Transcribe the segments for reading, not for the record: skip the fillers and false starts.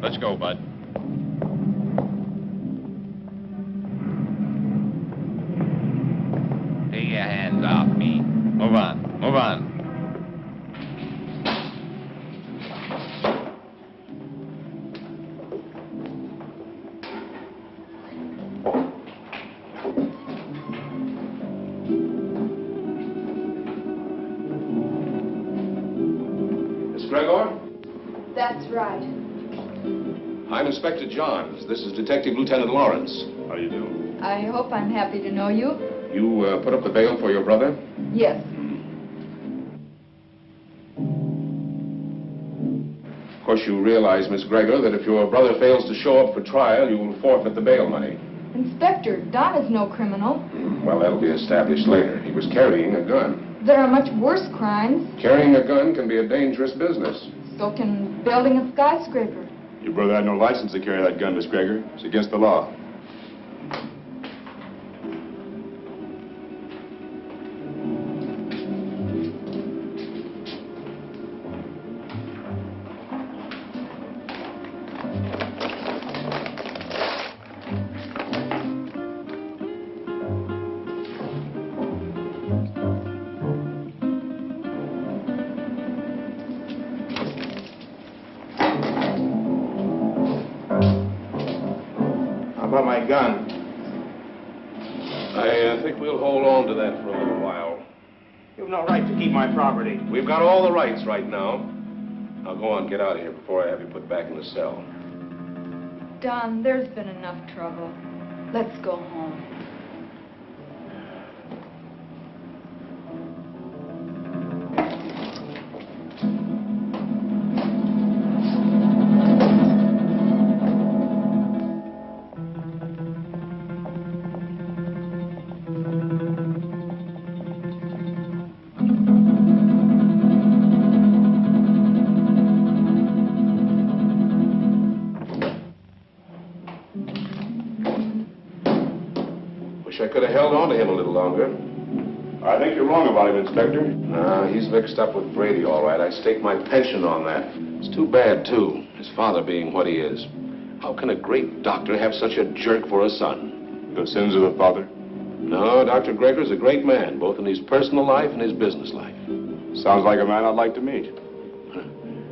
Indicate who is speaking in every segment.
Speaker 1: Let's go, Bud. Take your hands off me. Move on. Move on.
Speaker 2: That's right.
Speaker 3: I'm Inspector Johns. This is Detective Lieutenant Lawrence.
Speaker 4: How do you do?
Speaker 2: I hope I'm happy to know you.
Speaker 3: You put up the bail for your brother?
Speaker 2: Yes.
Speaker 3: Of course, you realize, Miss Gregor, that if your brother fails to show up for trial, you will forfeit the bail money.
Speaker 2: Inspector, Don is no criminal.
Speaker 3: Well, that'll be established later. He was carrying a gun.
Speaker 2: There are much worse crimes.
Speaker 3: Carrying a gun can be a dangerous business.
Speaker 2: So can building a skyscraper.
Speaker 4: Your brother had no license to carry that gun, Miss Gregor. It's against the law.
Speaker 5: About my gun.
Speaker 3: I think we'll hold on to that for a little while.
Speaker 5: You've no right to keep my property.
Speaker 3: We've got all the rights right now. Now go on, get out of here before I have you put back in the cell.
Speaker 2: Don, there's been enough trouble. Let's go home.
Speaker 3: Wish I could have held on to him a little longer.
Speaker 4: I think you're wrong about him, Inspector.
Speaker 3: Nah, he's mixed up with Brady, all right. I stake my pension on that. It's too bad, too, his father being what he is. How can a great doctor have such a jerk for a son?
Speaker 4: The sins of the father?
Speaker 3: No, Dr. Gregor's a great man, both in his personal life and his business life.
Speaker 4: Sounds like a man I'd like to meet.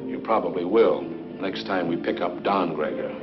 Speaker 3: You probably will, next time we pick up Don Gregor.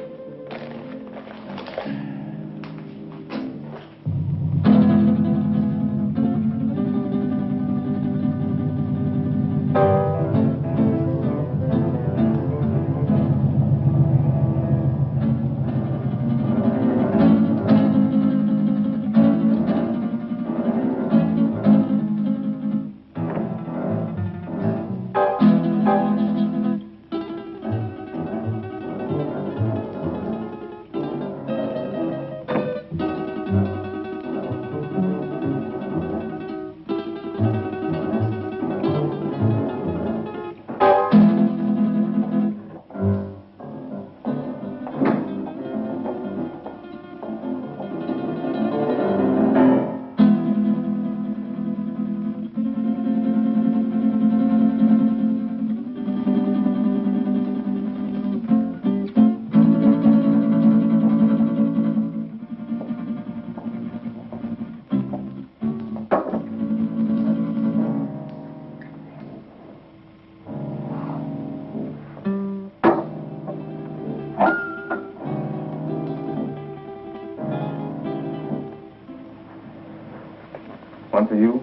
Speaker 4: One for you.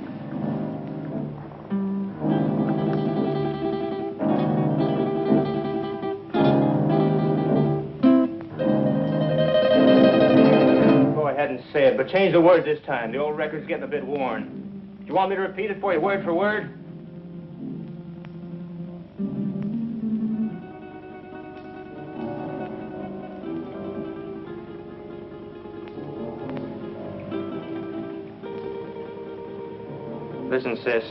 Speaker 5: Go ahead and say it, but change the words this time. The old record's getting a bit worn. Do you want me to repeat it for you word for word? Listen, sis.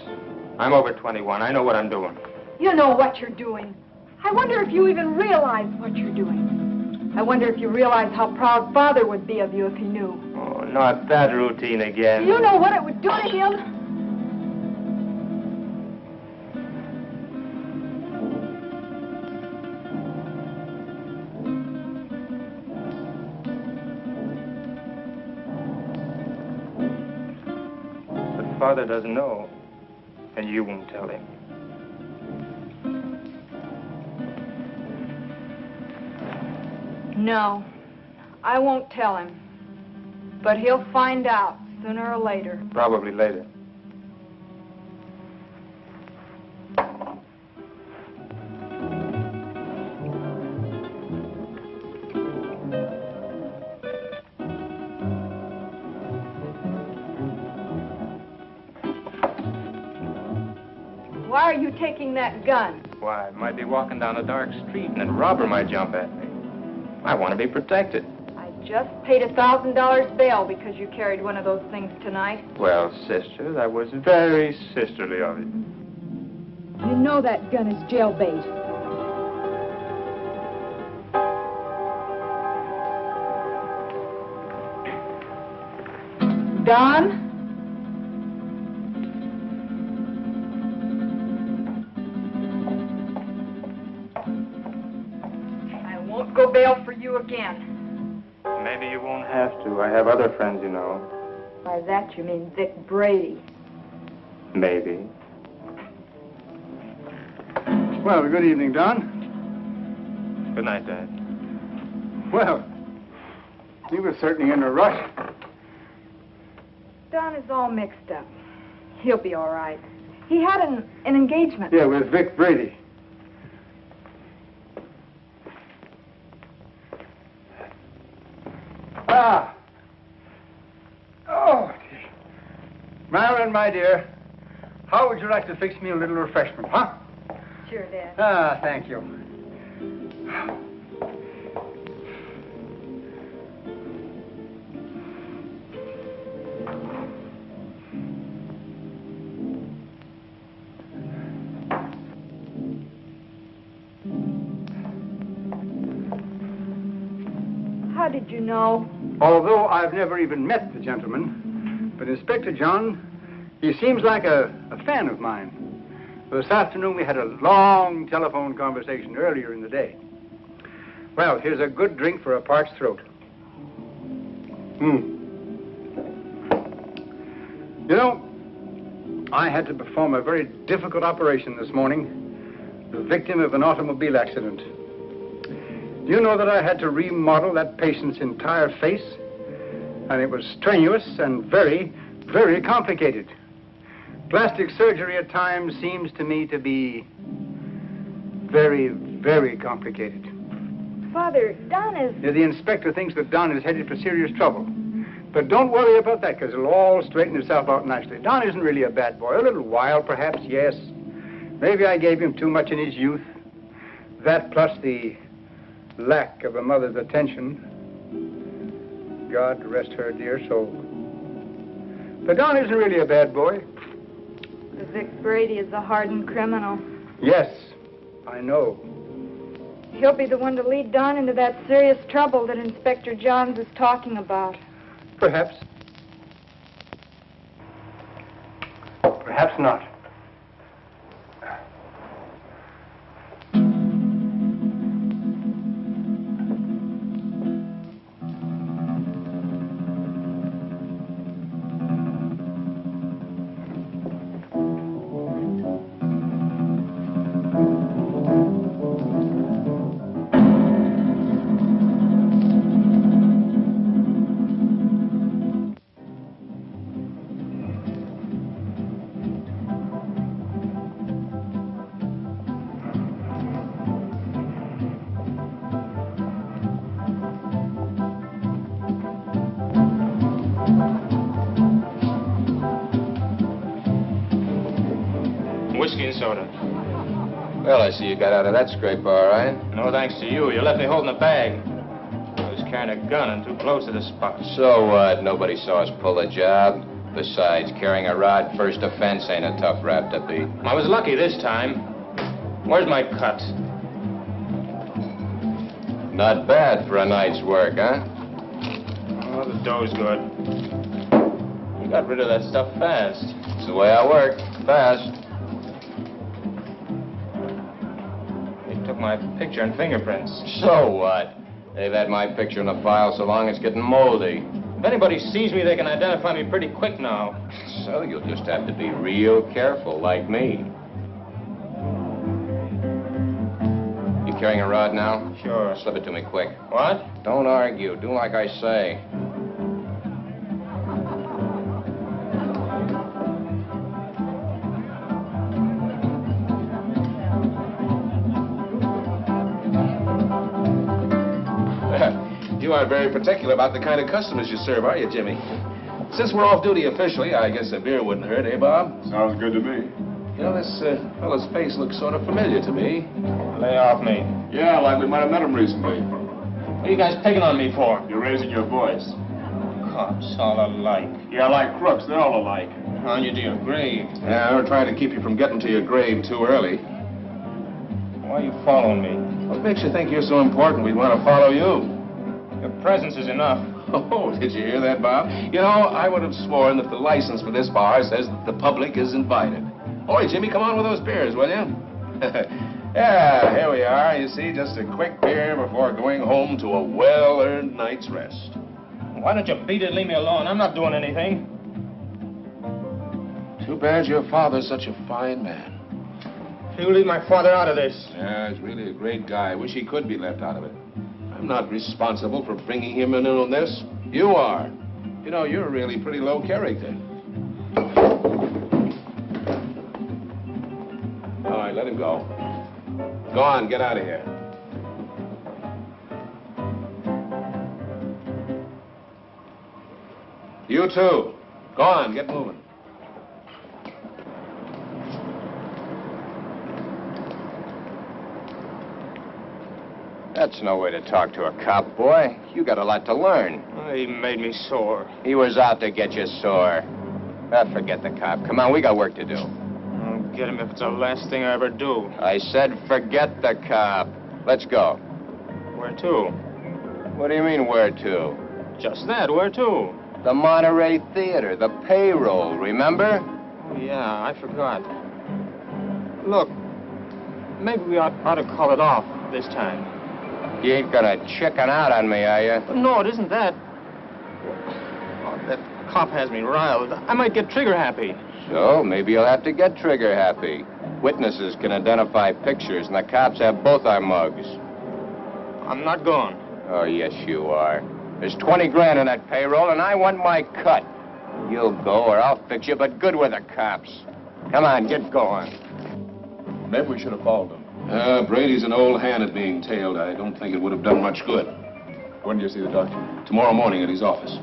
Speaker 5: I'm over 21. I know what I'm doing.
Speaker 2: You know what you're doing. I wonder if you even realize what you're doing. I wonder if you realize how proud Father would be of you if he knew.
Speaker 5: Oh, not that routine again.
Speaker 2: You know what it would do to him?
Speaker 5: father doesn't know, and you won't tell him.
Speaker 2: No, I won't tell him. But he'll find out sooner or later.
Speaker 5: Probably later.
Speaker 2: Why are you taking that gun?
Speaker 5: Why, I might be walking down a dark street and a robber might jump at me. I want to be protected.
Speaker 2: I just paid $1,000 bail because you carried one of those things tonight.
Speaker 5: Well, sister, that was very sisterly of you.
Speaker 2: You know that gun is jailbait. Don? Go bail for you again.
Speaker 5: Maybe you won't have to. I have other friends, you know.
Speaker 2: By that you mean Vic Brady.
Speaker 5: Maybe.
Speaker 6: Well, good evening, Don.
Speaker 5: Good night, Dad.
Speaker 6: Well, you were certainly in a rush.
Speaker 2: Don is all mixed up. He'll be all right. He had an engagement.
Speaker 6: Yeah, with Vic Brady. Ah. Oh, dear. Marilyn, my dear, how would you like to fix me a little refreshment, huh?
Speaker 2: Sure, Dad.
Speaker 6: Ah, thank you.
Speaker 2: How did you know?
Speaker 6: Although I've never even met the gentleman, but Inspector John, he seems like a fan of mine. This afternoon we had a long telephone conversation earlier in the day. Well, here's a good drink for a parched throat. You know, I had to perform a very difficult operation this morning, the victim of an automobile accident. Do you know that I had to remodel that patient's entire face? And it was strenuous and very, very complicated. Plastic surgery at times seems to me to be very, very complicated.
Speaker 2: Father, Don is...
Speaker 6: Yeah, the inspector thinks that Don is headed for serious trouble. But don't worry about that, because it'll all straighten itself out nicely. Don isn't really a bad boy. A little wild, perhaps, yes. Maybe I gave him too much in his youth. That plus the lack of a mother's attention. God rest her dear soul. But Don isn't really a bad boy.
Speaker 2: The Vic Brady is a hardened criminal.
Speaker 6: Yes, I know.
Speaker 2: He'll be the one to lead Don into that serious trouble that Inspector Johns is talking about.
Speaker 6: Perhaps. Perhaps not.
Speaker 5: Whiskey and soda.
Speaker 1: Well, I see you got out of that scrape all right.
Speaker 5: No thanks to you. You left me holding a bag. I was carrying a gun and too close to the spot.
Speaker 1: So what? Nobody saw us pull the job. Besides, carrying a rod first offense ain't a tough rap to beat.
Speaker 5: I was lucky this time. Where's my cut?
Speaker 1: Not bad for a night's work, huh?
Speaker 5: Oh, the dough's good. You got rid of that stuff fast.
Speaker 1: It's the way I work. Fast.
Speaker 5: Took my picture and fingerprints.
Speaker 1: So what? They've had my picture in the file so long it's getting moldy.
Speaker 5: If anybody sees me, they can identify me pretty quick now.
Speaker 1: So you'll just have to be real careful, like me. You carrying a rod now?
Speaker 5: Sure.
Speaker 1: Slip it to me quick.
Speaker 5: What?
Speaker 1: Don't argue. Do like I say.
Speaker 3: You aren't very particular about the kind of customers you serve, are you, Jimmy? Since we're off duty officially, I guess a beer wouldn't hurt, eh, Bob?
Speaker 4: Sounds good to me.
Speaker 3: You know, this fellow's face looks sort of familiar to me.
Speaker 5: Lay off me.
Speaker 4: Yeah, like we might have met him recently.
Speaker 5: What are you guys picking on me for?
Speaker 4: You're raising your voice.
Speaker 5: Cops, all alike.
Speaker 4: Yeah, like crooks, they're all alike.
Speaker 5: On you to your grave.
Speaker 3: Yeah, we're trying to keep you from getting to your grave too early.
Speaker 5: Why are you following me?
Speaker 3: What makes you think you're so important we'd want to follow you?
Speaker 5: Your presence is enough.
Speaker 3: Oh, did you hear that, Bob? You know, I would have sworn that the license for this bar says that the public is invited. Boy, Jimmy, come on with those beers, will you? Yeah, here we are. You see, just a quick beer before going home to a well-earned night's rest.
Speaker 5: Why don't you beat it and leave me alone? I'm not doing anything.
Speaker 3: Too bad your father's such a fine man.
Speaker 5: You leave my father out of this.
Speaker 3: Yeah, he's really a great guy. I wish he could be left out of it. I'm not responsible for bringing him in on this. You are. You know, you're really pretty low character. All right, let him go. Go on, get out of here. You too. Go on, get moving.
Speaker 1: That's no way to talk to a cop, boy. You got a lot to learn.
Speaker 5: Oh, he made me sore.
Speaker 1: He was out to get you sore. Forget the cop. Come on, we got work to do.
Speaker 5: I'll get him if it's the last thing I ever do.
Speaker 1: I said forget the cop. Let's go.
Speaker 5: Where to?
Speaker 1: What do you mean, where to?
Speaker 5: Just that, where to?
Speaker 1: The Monterey Theater, the payroll, remember?
Speaker 5: Oh, yeah, I forgot. Look, maybe we ought to call it off this time.
Speaker 1: You ain't gonna chicken out on me, are you?
Speaker 5: No, it isn't that. Oh, that cop has me riled. I might get trigger happy.
Speaker 1: So, maybe you'll have to get trigger happy. Witnesses can identify pictures, and the cops have both our mugs.
Speaker 5: I'm not going.
Speaker 1: Oh, yes, you are. There's 20 grand in that payroll, and I want my cut. You'll go, or I'll fix you, but good with the cops. Come on, get going.
Speaker 4: Maybe we should have followed them.
Speaker 3: Brady's an old hand at being tailed. I don't think it would have done much good.
Speaker 4: When do you see the doctor?
Speaker 3: Tomorrow morning at his office.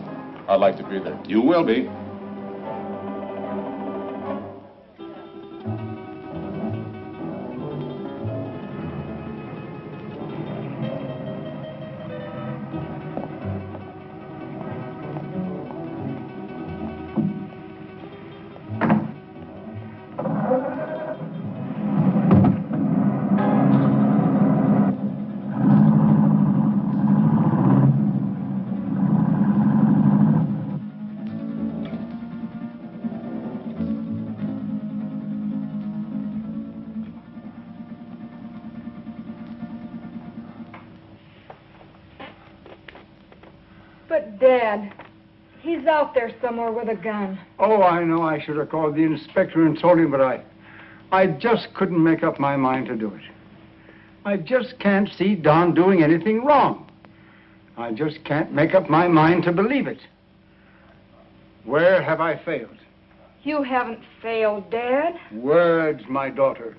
Speaker 4: I'd like to be there.
Speaker 3: You will be.
Speaker 2: But, Dad, he's out there somewhere with a gun.
Speaker 6: Oh, I know I should have called the inspector and told him, but I just couldn't make up my mind to do it. I just can't see Don doing anything wrong. I just can't make up my mind to believe it. Where have I failed?
Speaker 2: You haven't failed, Dad.
Speaker 6: Words, my daughter.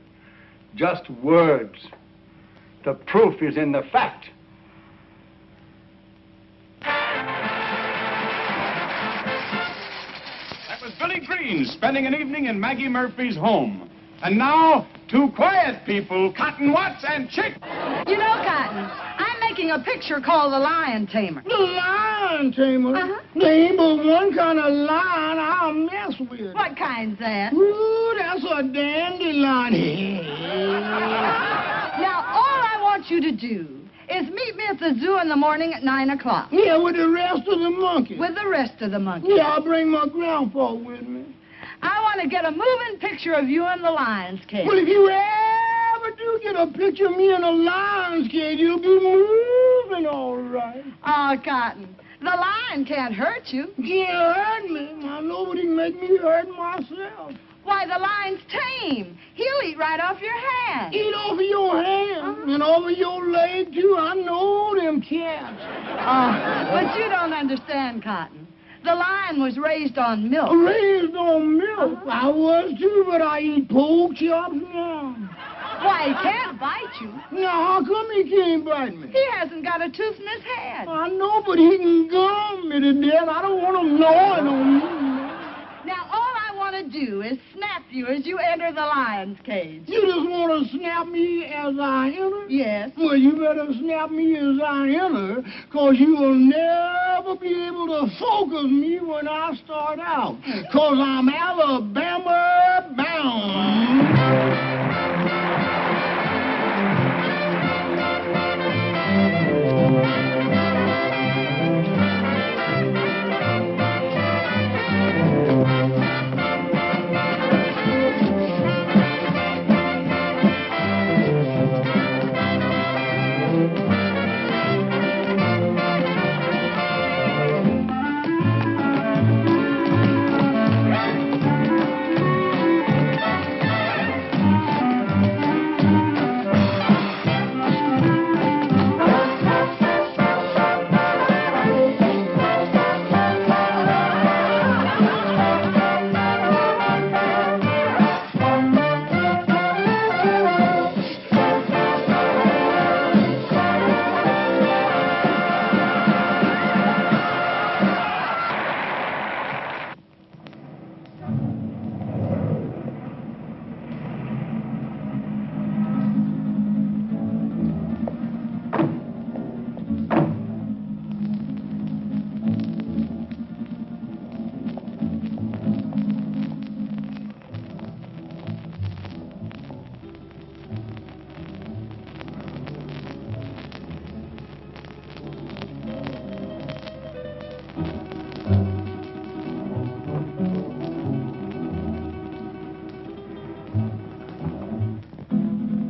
Speaker 6: Just words. The proof is in the fact.
Speaker 7: That was Billy Green spending an evening in Maggie Murphy's home. And now, two quiet people, Cotton Watts and Chick.
Speaker 8: You know, Cotton, I'm making a picture called The Lion Tamer.
Speaker 9: The lion tamer?
Speaker 8: Uh-huh.
Speaker 9: There ain't but one kind of lion I'll mess with.
Speaker 8: What kind's that?
Speaker 9: Ooh, that's a dandelion.
Speaker 8: Now, all I want you to do is meet me at the zoo in the morning at 9 o'clock.
Speaker 9: Yeah, with the rest of the monkeys.
Speaker 8: With the rest of the monkeys.
Speaker 9: Yeah, I'll bring my grandpa with me.
Speaker 8: I want to get a moving picture of you in the lion's cage.
Speaker 9: Well, if you ever do get a picture of me in a lion's cage, you'll be moving all right.
Speaker 8: Oh, Cotton, The lion can't hurt you.
Speaker 9: Can't hurt me. Now, nobody can make me hurt myself.
Speaker 8: Why, the lion's tame. He'll eat right off your hand.
Speaker 9: Eat off of your hand and over your leg, too. I know them cats.
Speaker 8: But you don't understand, Cotton. The lion was raised on milk.
Speaker 9: Raised on milk? I was, too, but I eat pork chops now.
Speaker 8: Why, he can't bite you.
Speaker 9: Now, how come he can't bite me?
Speaker 8: He hasn't got a tooth in his head.
Speaker 9: I know, but he can gum me to death. I don't want him gnawing on me.
Speaker 8: Now, all I want to do is snap you as you enter the lion's cage.
Speaker 9: You just want to snap me as I enter?
Speaker 8: Yes.
Speaker 9: Well, you better snap me as I enter, because you will never be able to focus me when I start out, because I'm Alabama bound.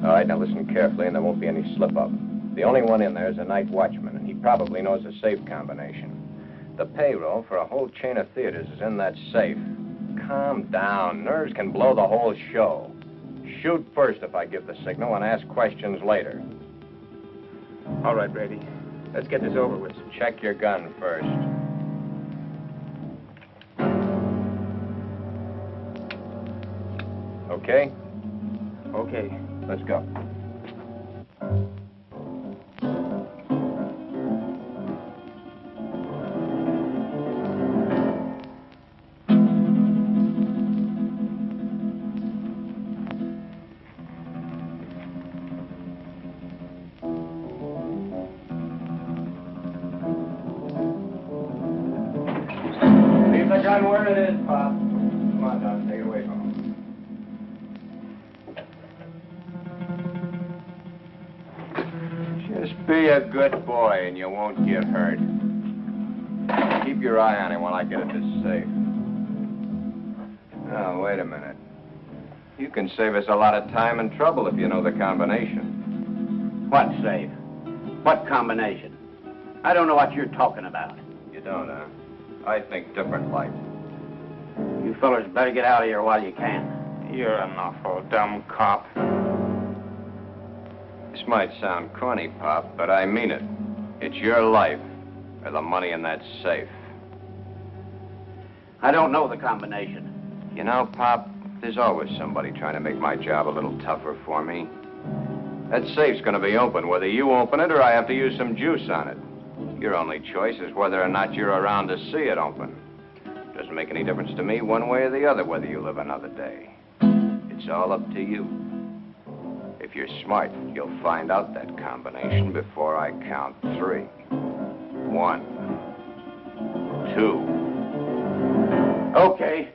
Speaker 1: All right, now listen carefully, and there won't be any slip-up. The only one in there is a night watchman, and he probably knows the safe combination. The payroll for a whole chain of theaters is in that safe. Calm down. Nerves can blow the whole show. Shoot first if I give the signal, and ask questions later.
Speaker 5: All right, Brady. Let's get this over with.
Speaker 1: Check your gun first. Okay?
Speaker 5: Okay.
Speaker 1: Let's go.
Speaker 5: Leave the gun where it is, Pop. Come on, Don. Take it away from him.
Speaker 1: Just be a good boy and you won't get hurt. Keep your eye on him while I get at this safe. Oh, wait a minute. You can save us a lot of time and trouble if you know the combination.
Speaker 10: What safe? What combination? I don't know what you're talking about.
Speaker 1: You don't, huh? I think different like.
Speaker 10: You fellers better get out of here while you can.
Speaker 5: You're an awful dumb cop.
Speaker 1: This might sound corny, Pop, but I mean it. It's your life or the money in that safe.
Speaker 10: I don't know the combination.
Speaker 1: You know, Pop, there's always somebody trying to make my job a little tougher for me. That safe's going to be open, whether you open it or I have to use some juice on it. Your only choice is whether or not you're around to see it open. Doesn't make any difference to me one way or the other whether you live another day. It's all up to you. If you're smart, you'll find out that combination before I count 3. 1, 2.
Speaker 10: Okay.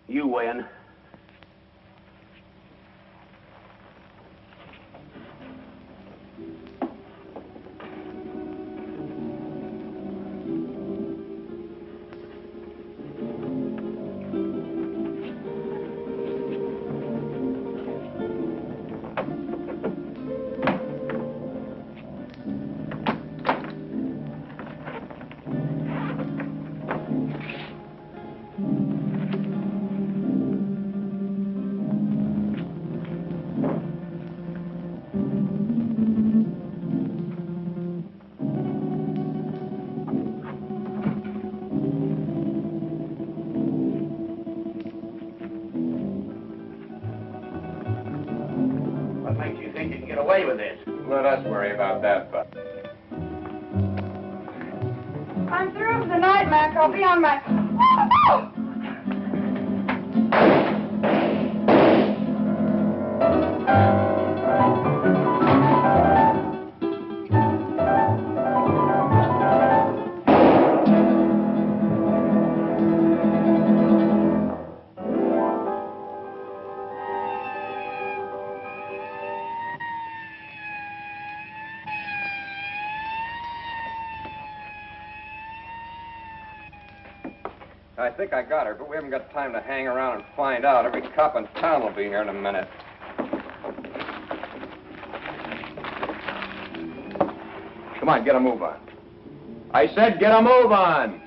Speaker 10: You win. get away with this.
Speaker 1: Let us worry about that, Bud.
Speaker 2: I'm through for the night, Mac. I'll be on my...
Speaker 1: I think I got her, but we haven't got time to hang around and find out. Every cop in town will be here in a minute. Come on, get a move on. I said get a move on!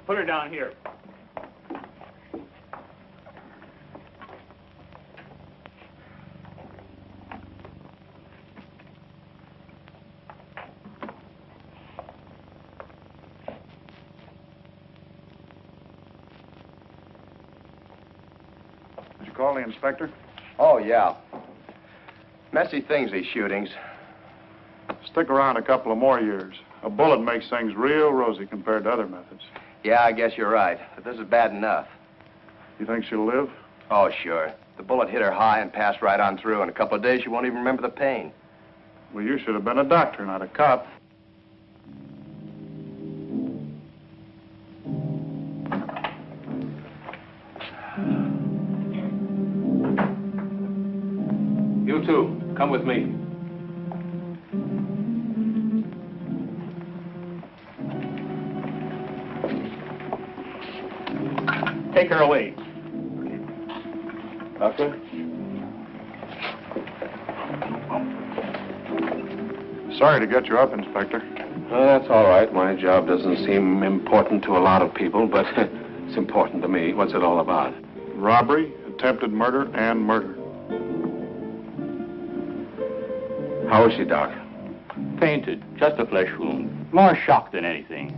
Speaker 5: Put her down here.
Speaker 6: Did you call the inspector?
Speaker 1: Oh, yeah. Messy things, these shootings.
Speaker 6: Stick around a couple of more years. A bullet makes things real rosy compared to other methods.
Speaker 1: Yeah, I guess you're right. But this is bad enough.
Speaker 6: You think she'll live?
Speaker 1: Oh, sure. The bullet hit her high and passed right on through. In a couple of days, she won't even remember the pain.
Speaker 6: Well, you should have been a doctor, not a cop.
Speaker 3: You two, come with me.
Speaker 5: Take her away.
Speaker 3: Doctor?
Speaker 6: Sorry to get you up, Inspector.
Speaker 3: Well, that's all right. My job doesn't seem important to a lot of people, but it's important to me. What's it all about?
Speaker 6: Robbery, attempted murder, and murder.
Speaker 3: How is she, Doc?
Speaker 5: Fainted. Just a flesh wound. More shock than anything.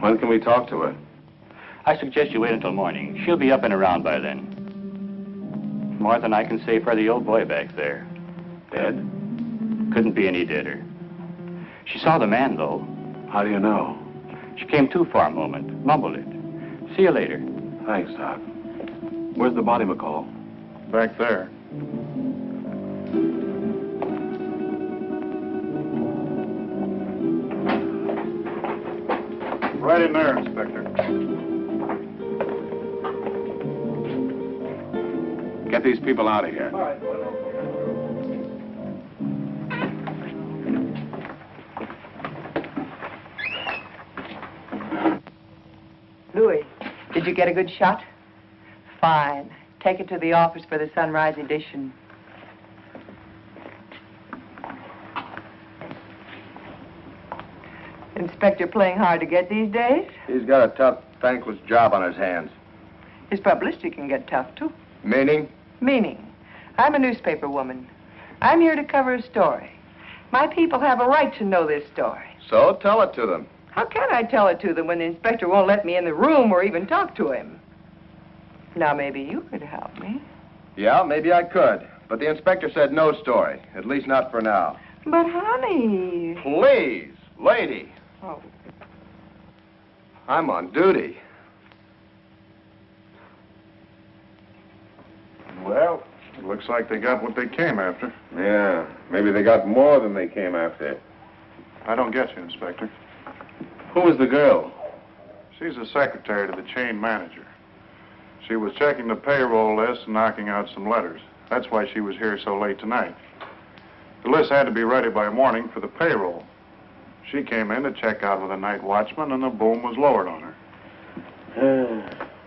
Speaker 3: When can we talk to her?
Speaker 5: I suggest you wait until morning. She'll be up and around by then. More than I can say for the old boy back there.
Speaker 3: Dead?
Speaker 5: Couldn't be any deader. She saw the man, though.
Speaker 3: How do you know?
Speaker 5: She came to for a moment, mumbled it. See you later.
Speaker 3: Thanks, Doc. Where's the body, McCall?
Speaker 6: Back there.
Speaker 7: Right in there, Inspector.
Speaker 3: Get these people out of here.
Speaker 6: All right.
Speaker 11: Louis, did you get a good shot? Fine. Take it to the office for the sunrise edition. Inspector playing hard to get these days?
Speaker 1: He's got a tough, thankless job on his hands.
Speaker 11: His publicity can get tough, too.
Speaker 1: Meaning?
Speaker 11: Meaning, I'm a newspaper woman. I'm here to cover a story. My people have a right to know this story.
Speaker 1: So tell it to them.
Speaker 11: How can I tell it to them when the inspector won't let me in the room or even talk to him? Now, maybe you could help me.
Speaker 1: Yeah, maybe I could. But the inspector said no story, at least not for now.
Speaker 11: But, honey...
Speaker 1: Please, lady.
Speaker 11: Oh.
Speaker 1: I'm on duty.
Speaker 7: Well, it looks like they got what they came after.
Speaker 3: Yeah, maybe they got more than they came after.
Speaker 7: I don't get you, Inspector.
Speaker 3: Who was the girl?
Speaker 7: She's the secretary to the chain manager. She was checking the payroll list and knocking out some letters. That's why she was here so late tonight. The list had to be ready by morning for the payroll. She came in to check out with a night watchman, and the boom was lowered on her.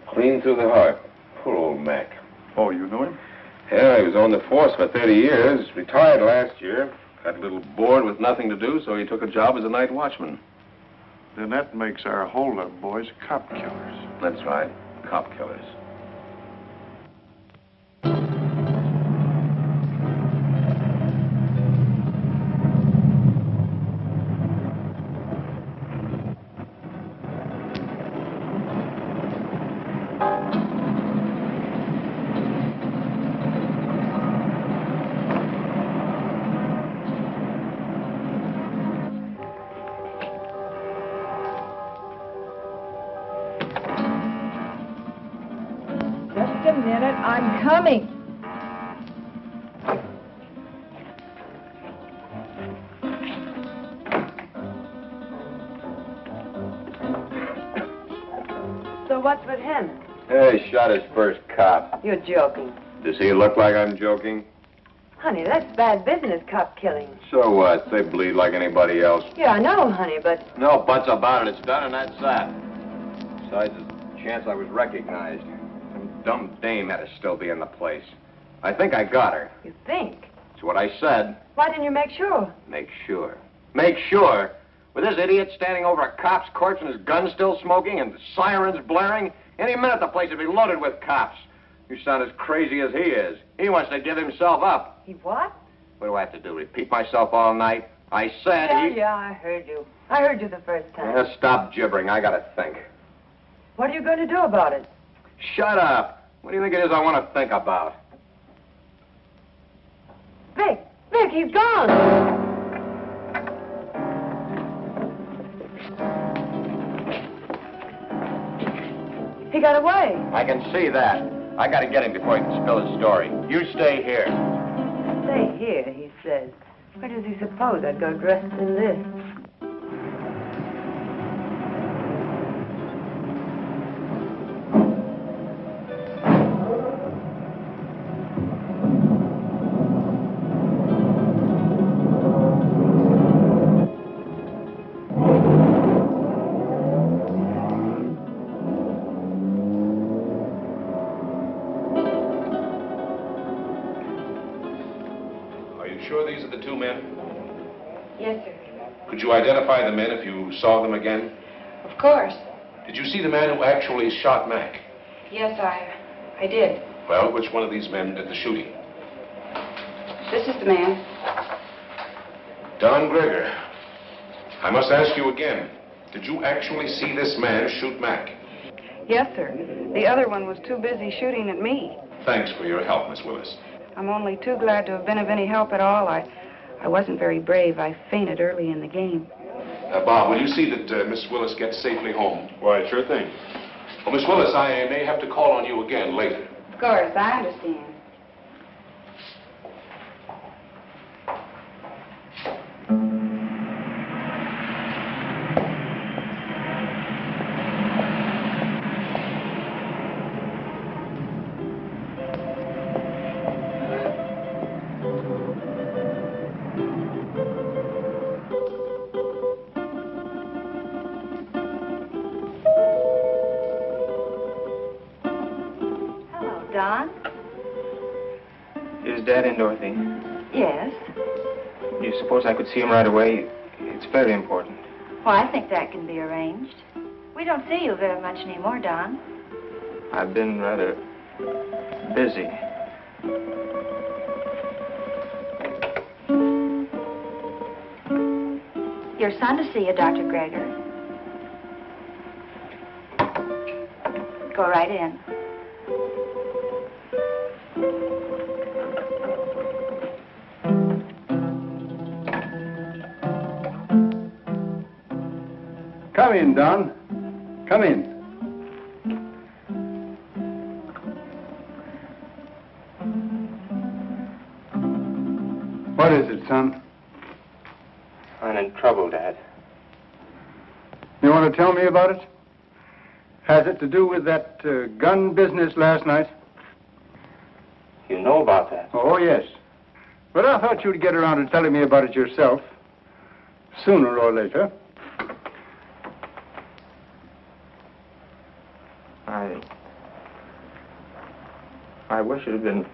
Speaker 3: Clean through the heart. Poor old Mac.
Speaker 7: Oh, you knew him?
Speaker 3: Yeah, he was on the force for 30 years. Retired last year. Got a little bored with nothing to do, so he took a job as a night watchman.
Speaker 7: Then that makes our hold-up boys cop killers.
Speaker 3: That's right. Cop killers.
Speaker 2: I'm coming.
Speaker 11: So what's with him?
Speaker 1: He shot his first cop.
Speaker 11: You're joking.
Speaker 1: Does he look like I'm joking?
Speaker 11: Honey, that's bad business, cop killing.
Speaker 1: So what? They bleed like anybody else.
Speaker 11: Yeah, I know, honey, but...
Speaker 1: No buts about it. It's done and that's that. Besides, there's a chance I was recognized. Some dumb dame had to still be in the place. I think I got her.
Speaker 11: You think?
Speaker 1: That's what I said.
Speaker 11: Why didn't you make sure?
Speaker 1: Make sure. Make sure? With this idiot standing over a cop's corpse and his gun still smoking and the sirens blaring, any minute the place would be loaded with cops. You sound as crazy as he is. He wants to give himself up.
Speaker 11: He what?
Speaker 1: What do I have to do, repeat myself all night? I said
Speaker 11: Yeah, I heard you. I heard you the first time.
Speaker 1: Yeah, stop gibbering. I gotta think.
Speaker 11: What are you going to do about it?
Speaker 1: Shut up. What do you think it is I want to think about?
Speaker 11: Vic, he's gone. He got away.
Speaker 1: I can see that. I gotta get him before he can spill his story. You stay here.
Speaker 11: Stay here, he says. Where does he suppose I'd go dressed in this?
Speaker 3: Could you identify the men if you saw them again?
Speaker 12: Of course.
Speaker 3: Did you see the man who actually shot Mac?
Speaker 12: Yes, I did.
Speaker 3: Well, which one of these men did the shooting?
Speaker 12: This is the man.
Speaker 3: Don Greger. I must ask you again. Did you actually see this man shoot Mac?
Speaker 12: Yes, sir. The other one was too busy shooting at me.
Speaker 3: Thanks for your help, Miss Willis.
Speaker 12: I'm only too glad to have been of any help at all. I wasn't very brave. I fainted early in the game.
Speaker 3: Bob, will you see that Miss Willis gets safely home?
Speaker 4: Why, sure thing.
Speaker 3: Well, Miss Willis, I may have to call on you again later.
Speaker 12: Of course, I understand.
Speaker 13: Don?
Speaker 14: Is Dad in, Dorothy?
Speaker 13: Yes.
Speaker 14: Do you suppose I could see him right away? It's very important.
Speaker 13: Well, I think that can be arranged. We don't see you very much anymore, Don.
Speaker 14: I've been rather busy.
Speaker 13: Your son to see you, Dr. Greger. Go right in.
Speaker 6: Come in, Don. Come in. What is it, son?
Speaker 14: I'm in trouble, Dad.
Speaker 6: You want to tell me about it? Has it to do with that gun business last night?
Speaker 14: You know about that?
Speaker 6: Oh, yes. But I thought you'd get around to telling me about it yourself, sooner or later.
Speaker 14: I wish it had been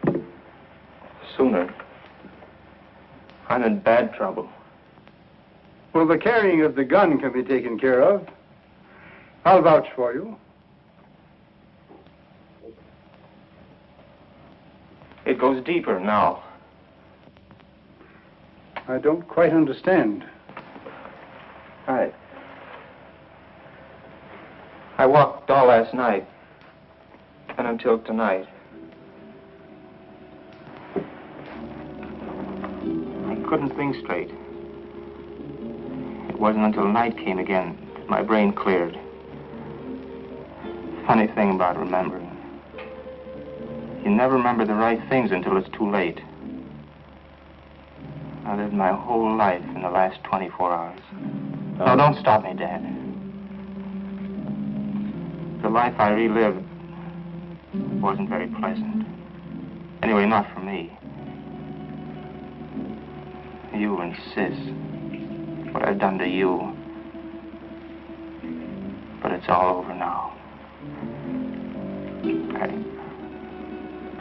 Speaker 14: sooner. I'm in bad trouble.
Speaker 6: Well, the carrying of the gun can be taken care of. I'll vouch for you.
Speaker 14: It goes deeper now.
Speaker 6: I don't quite understand.
Speaker 14: I walked all last night and until tonight. I couldn't think straight. It wasn't until night came again that my brain cleared. Funny thing about remembering. You never remember the right things until it's too late. I lived my whole life in the last 24 hours. No, don't stop me, Dad. The life I relived wasn't very pleasant. Anyway, not for me. You and Sis. What I've done to you. But it's all over now.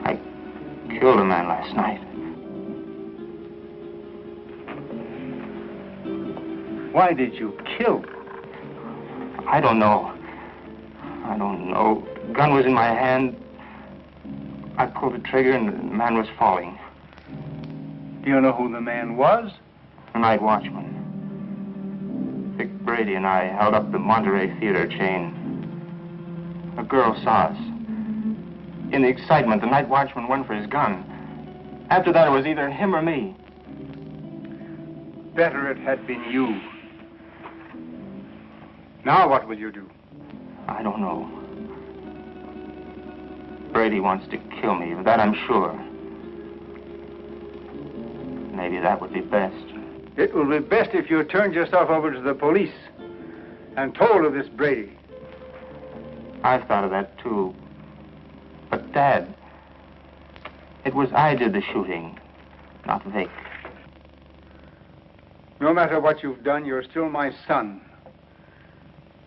Speaker 14: I killed a man last night.
Speaker 6: Why did you kill?
Speaker 14: I don't know. I don't know. The gun was in my hand. I pulled the trigger and the man was falling.
Speaker 6: Do you know who the man was?
Speaker 14: The night watchman. Vic Brady and I held up the Monterey Theater chain. A girl saw us. In the excitement, the night watchman went for his gun. After that, it was either him or me.
Speaker 6: Better it had been you. Now what will you do?
Speaker 14: I don't know. Brady wants to kill me, of that I'm sure. Maybe that would be best.
Speaker 6: It will be best if you turned yourself over to the police and told of this Brady.
Speaker 14: I've thought of that, too. But, Dad, it was I did the shooting, not Vic.
Speaker 6: No matter what you've done, you're still my son.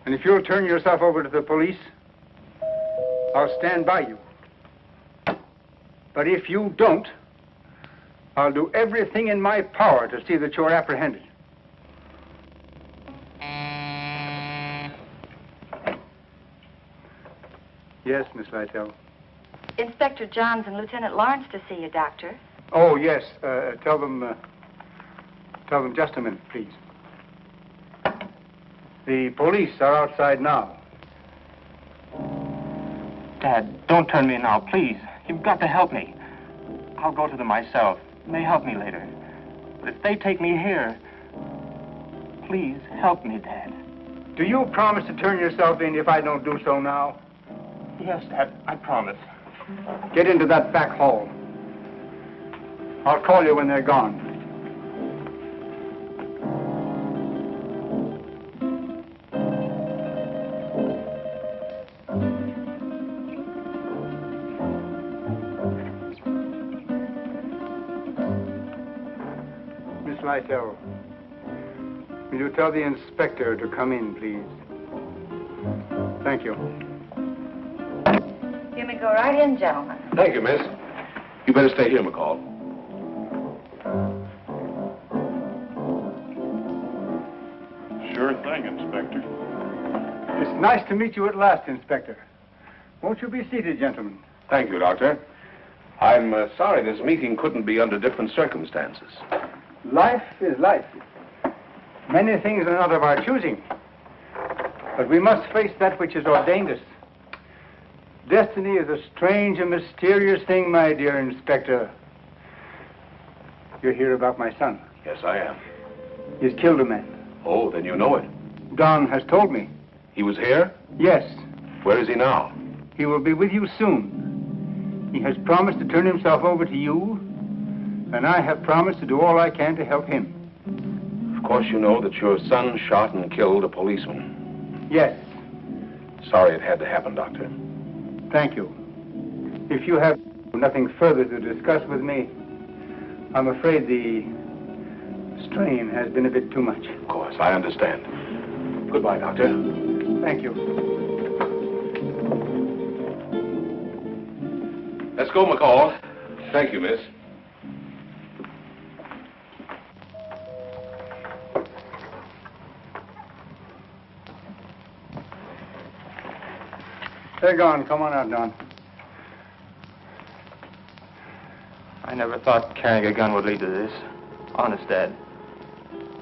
Speaker 6: And if you'll turn yourself over to the police, I'll stand by you. But if you don't, I'll do everything in my power to see that you're apprehended. Yes, Miss Lytell.
Speaker 13: Inspector Johns and Lieutenant Lawrence to see you, Doctor.
Speaker 6: Oh, yes. Tell them just a minute, please. The police are outside now.
Speaker 14: Dad, don't turn me now, please. You've got to help me. I'll go to them myself. It may help me later. But if they take me here, please help me, Dad.
Speaker 6: Do you promise to turn yourself in if I don't do so now?
Speaker 14: Yes, Dad, I promise.
Speaker 6: Get into that back hall. I'll call you when they're gone. Miss Lytell, will you tell the inspector to come in, please? Thank you.
Speaker 13: You me go right in, gentlemen.
Speaker 3: Thank you, miss. You better stay here, McCall.
Speaker 7: Sure thing, Inspector.
Speaker 6: It's nice to meet you at last, Inspector. Won't you be seated, gentlemen?
Speaker 3: Thank you, Doctor. I'm sorry this meeting couldn't be under different circumstances.
Speaker 6: Life is life. Many things are not of our choosing. But we must face that which has ordained us. Destiny is a strange and mysterious thing, my dear Inspector. You're here about my son.
Speaker 3: Yes, I am.
Speaker 6: He's killed a man.
Speaker 3: Oh, then you know it.
Speaker 6: Don has told me.
Speaker 3: He was here?
Speaker 6: Yes.
Speaker 3: Where is he now?
Speaker 6: He will be with you soon. He has promised to turn himself over to you, and I have promised to do all I can to help him.
Speaker 3: Of course you know that your son shot and killed a policeman.
Speaker 6: Yes.
Speaker 3: Sorry it had to happen, Doctor.
Speaker 6: Thank you. If you have nothing further to discuss with me, I'm afraid the strain has been a bit too much.
Speaker 3: Of course, I understand. Goodbye, Doctor.
Speaker 6: Thank you.
Speaker 3: Let's go, McCall. Thank you, miss.
Speaker 6: They're gone. Come on out, Don.
Speaker 14: I never thought carrying a gun would lead to this. Honest, Dad.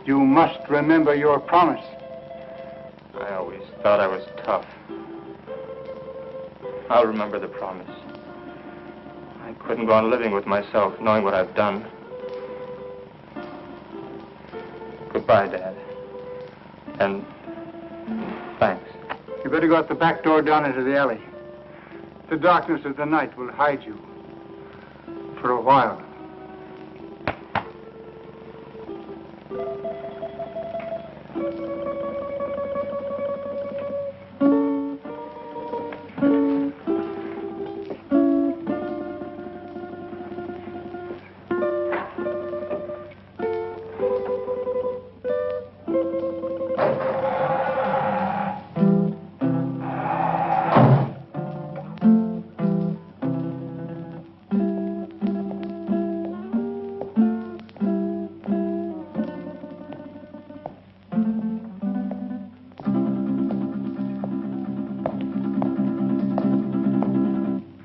Speaker 6: You must remember your promise.
Speaker 14: I always thought I was tough. I'll remember the promise. I couldn't go on living with myself, knowing what I've done. Goodbye, Dad. And thanks.
Speaker 6: You better go out the back door down into the alley. The darkness of the night will hide you. For a while.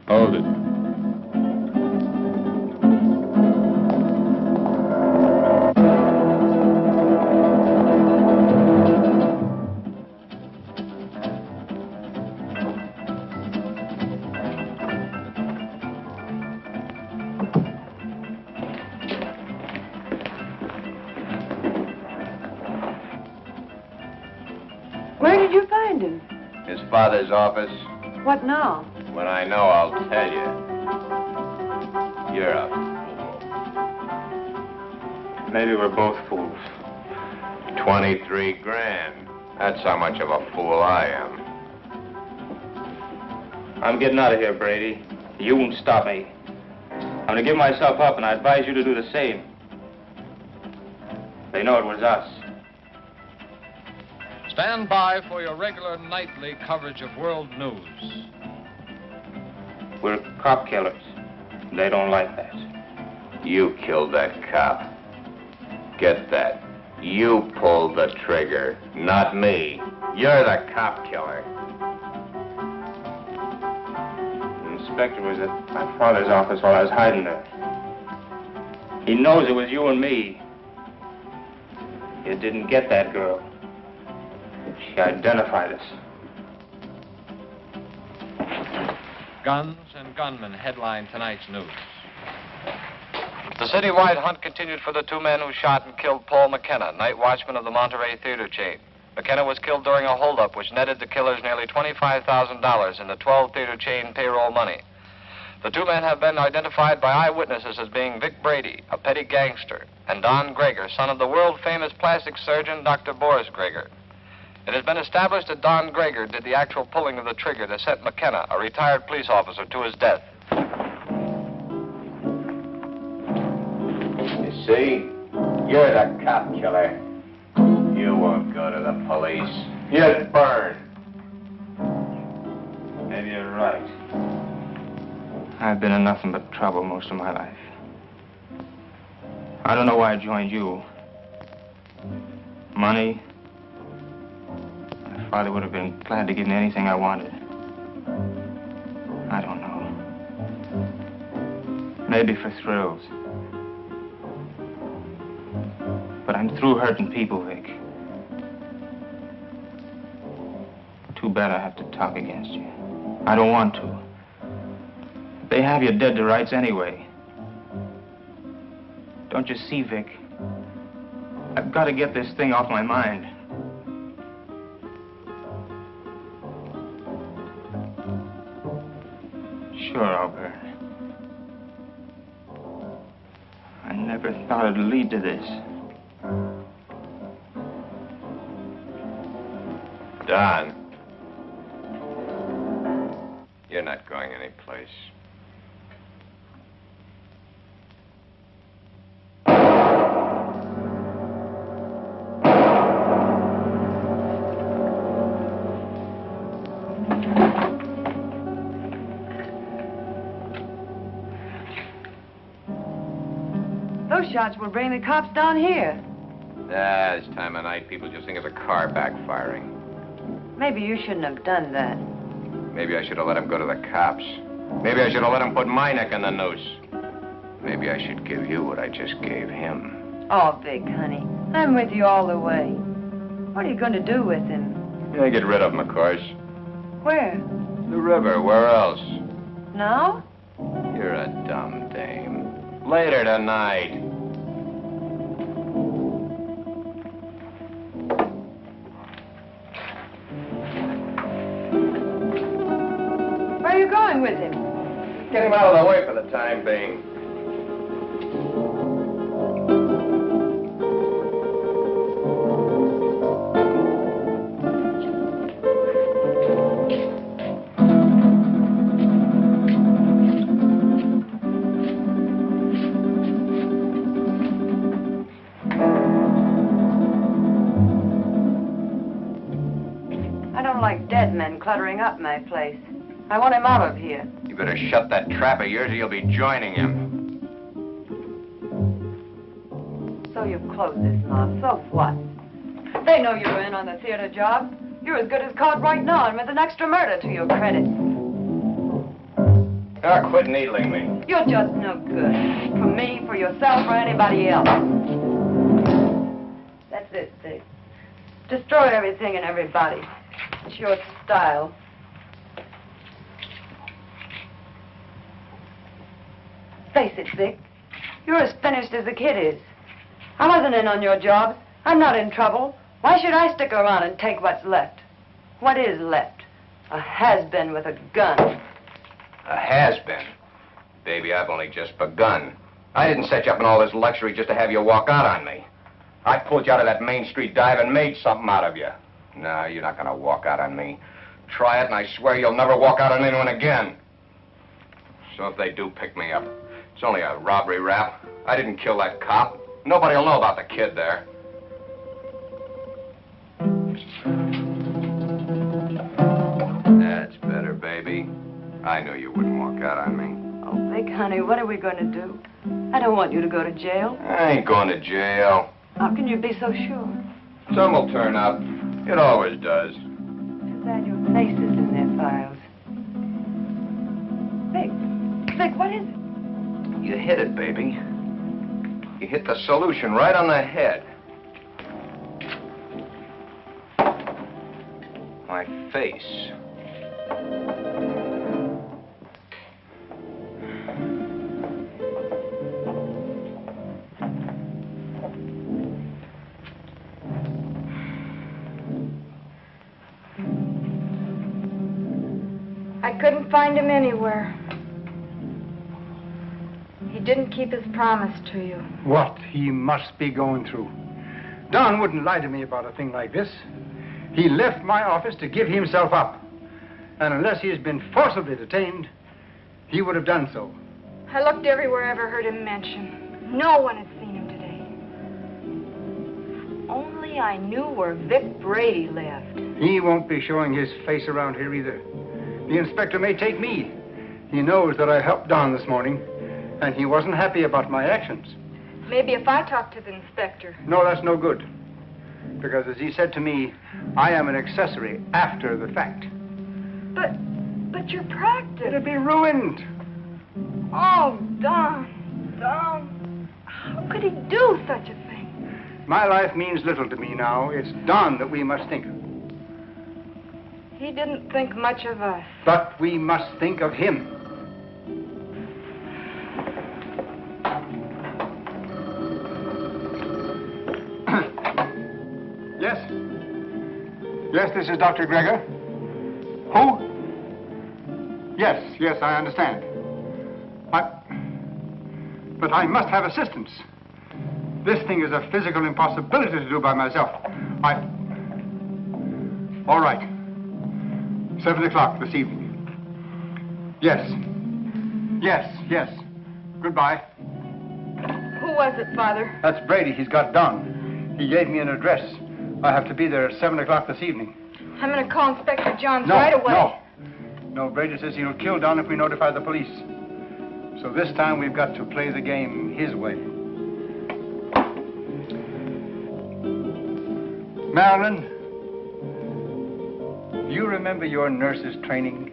Speaker 4: Hold it.
Speaker 11: Where did you find him?
Speaker 1: His father's office.
Speaker 11: What now?
Speaker 1: When I know, I'll tell you. You're a fool.
Speaker 14: Maybe we're both fools.
Speaker 1: 23 grand. That's how much of a fool I am.
Speaker 14: I'm getting out of here, Brady. You won't stop me. I'm going to give myself up, and I advise you to do the same. They know it was us.
Speaker 15: Stand by for your regular nightly coverage of world news.
Speaker 14: We're cop killers. They don't like that.
Speaker 1: You killed that cop. Get that. You pulled the trigger, not me. You're the cop killer.
Speaker 14: The inspector was at my father's office while I was hiding there. He knows it was you and me. You didn't get that girl. She identified us.
Speaker 15: Guns and gunmen headline tonight's news.
Speaker 16: The citywide hunt continued for the two men who shot and killed Paul McKenna, night watchman of the Monterey theater chain. McKenna was killed during a holdup which netted the killers nearly $25,000 in the 12 theater chain payroll money. The two men have been identified by eyewitnesses as being Vic Brady, a petty gangster, and Don Greger, son of the world-famous plastic surgeon Dr. Boris Greger. It has been established that Don Greger did the actual pulling of the trigger that sent McKenna, a retired police officer, to his death.
Speaker 1: You see? You're the cop killer. You won't go to the police. You'd burn.
Speaker 14: Maybe you're right. I've been in nothing but trouble most of my life. I don't know why I joined you. Money. My father would have been glad to give me anything I wanted. I don't know. Maybe for thrills. But I'm through hurting people, Vic. Too bad I have to talk against you. I don't want to. They have you dead to rights anyway. Don't you see, Vic? I've got to get this thing off my mind. Sure, I'll burn. I never thought it'd lead to this.
Speaker 1: Don. You're not going anyplace.
Speaker 11: Those shots will bring the cops down here.
Speaker 1: This time of night, people just think of a car backfiring.
Speaker 11: Maybe you shouldn't have done that.
Speaker 1: Maybe I should have let him go to the cops. Maybe I should have let him put my neck in the noose. Maybe I should give you what I just gave him.
Speaker 11: Oh, Vic, honey, I'm with you all the way. What are you going to do with him?
Speaker 1: Yeah, get rid of him, of course.
Speaker 11: Where?
Speaker 1: The river. Where else?
Speaker 11: Now?
Speaker 1: You're a dumb dame. Later tonight.
Speaker 11: Where are you going with him?
Speaker 1: Get him out of the way for the time being.
Speaker 11: I don't like dead men cluttering up my place. I want him out of here.
Speaker 1: You better shut that trap of yours or you'll be joining him.
Speaker 11: So you've closed this mouth. So what? They know you're in on the theater job. You're as good as caught right now and with an extra murder to your credit.
Speaker 1: Now quit needling me.
Speaker 11: You're just no good. For me, for yourself, or anybody else. That's it, Vic. Destroy everything and everybody. It's your style. Face it, Vic. You're as finished as the kid is. I wasn't in on your job. I'm not in trouble. Why should I stick around and take what's left? What is left? A has-been with a gun.
Speaker 1: A has-been? Baby, I've only just begun. I didn't set you up in all this luxury just to have you walk out on me. I pulled you out of that Main Street dive and made something out of you. No, you're not gonna walk out on me. Try it, and I swear you'll never walk out on anyone again. So if they do pick me up, it's only a robbery rap. I didn't kill that cop. Nobody will know about the kid there. That's better, baby. I knew you wouldn't walk out on me.
Speaker 11: Oh, Vic, honey, what are we going to do? I don't want you to go to jail.
Speaker 1: I ain't going to jail.
Speaker 11: How can you be so sure?
Speaker 1: Some will turn up. It always does.
Speaker 11: Too bad your face is in their files. Vic, what is it?
Speaker 1: You hit it, baby. You hit the solution right on the head. My face.
Speaker 2: I couldn't find him anywhere. He didn't keep his promise to you.
Speaker 6: What he must be going through. Don wouldn't lie to me about a thing like this. He left my office to give himself up. And unless he has been forcibly detained, he would have done so.
Speaker 2: I looked everywhere I ever heard him mentioned. No one had seen him today. If only I knew where Vic Brady lived.
Speaker 6: He won't be showing his face around here either. The inspector may take me. He knows that I helped Don this morning, and he wasn't happy about my actions.
Speaker 2: Maybe if I talk to the inspector.
Speaker 6: No, that's no good. Because as he said to me, I am an accessory after the fact.
Speaker 2: But your practice.
Speaker 6: It'll be ruined.
Speaker 2: Oh, Don. How could he do such a thing?
Speaker 6: My life means little to me now. It's Don that we must think of.
Speaker 2: He didn't think much of us.
Speaker 6: But we must think of him. Yes? Yes, this is Dr. Gregor. Who? Yes, I understand. But I must have assistance. This thing is a physical impossibility to do by myself. All right. 7 o'clock this evening. Yes. Goodbye.
Speaker 2: Who was it, Father?
Speaker 6: That's Brady. He's got Don. He gave me an address. I have to be there at 7 o'clock this evening.
Speaker 2: I'm going to call Inspector Johns right away.
Speaker 6: No, Brady says he'll kill Don if we notify the police. So this time we've got to play the game his way. Marilyn, do you remember your nurse's training?